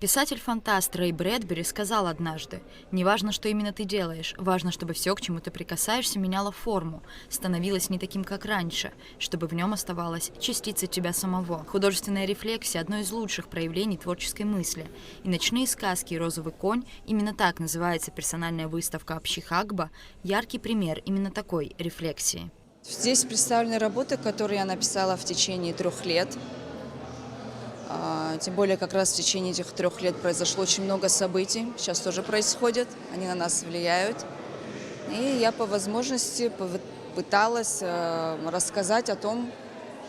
Писатель-фантаст Рэй Брэдбери сказал однажды: «Не важно, что именно ты делаешь, важно, чтобы все, к чему ты прикасаешься, меняло форму, становилось не таким, как раньше, чтобы в нем оставалась частица тебя самого». Художественная рефлексия – одно из лучших проявлений творческой мысли. И «Ночные сказки» и «Розовый конь» – именно так называется персональная выставка Абши-Хагба – яркий пример именно такой рефлексии. Здесь представлены работы, которые я написала в течение 3 лет. Тем более как раз в течение этих 3 лет произошло очень много событий. Сейчас тоже происходит, они на нас влияют. И я по возможности пыталась рассказать о том,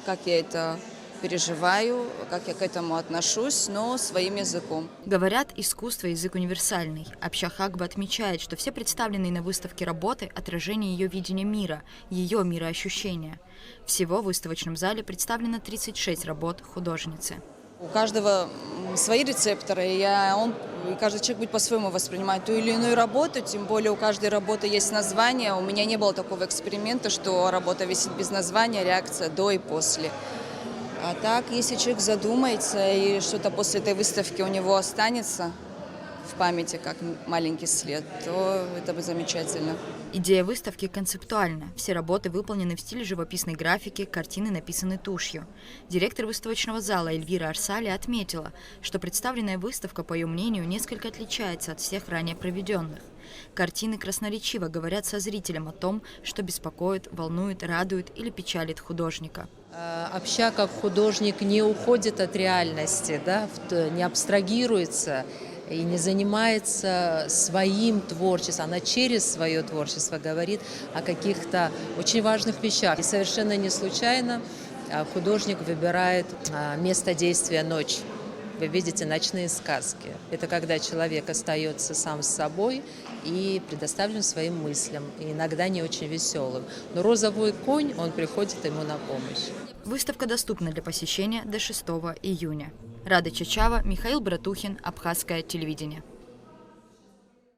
как я это переживаю, как я к этому отношусь, но своим языком. Говорят, искусство – язык универсальный. Абши-Хагба отмечает, что все представленные на выставке работы – отражение ее видения мира, ее мироощущения. Всего в выставочном зале представлено 36 работ художницы. У каждого свои рецепторы, и каждый человек будет по-своему воспринимать ту или иную работу, тем более у каждой работы есть название. У меня не было такого эксперимента, что работа висит без названия, реакция до и после. А так, если человек задумается и что-то после этой выставки у него останется в памяти, как маленький след, то это бы замечательно. Идея выставки концептуальна. Все работы выполнены в стиле живописной графики, картины написаны тушью. Директор выставочного зала Эльвира Арсали отметила, что представленная выставка, по ее мнению, несколько отличается от всех ранее проведенных. Картины красноречиво говорят со зрителем о том, что беспокоит, волнует, радует или печалит художника. Обща как художник не уходит от реальности, да, не абстрагируется и не занимается своим творчеством. Она через свое творчество говорит о каких-то очень важных вещах. И совершенно не случайно художник выбирает место действия «Ночь». Вы видите «Ночные сказки». Это когда человек остается сам с собой и предоставлен своим мыслям, и иногда не очень веселым. Но «Розовый конь», он приходит ему на помощь. Выставка доступна для посещения до 6 июня. Рада Чачава, Михаил Братухин, Абхазское телевидение.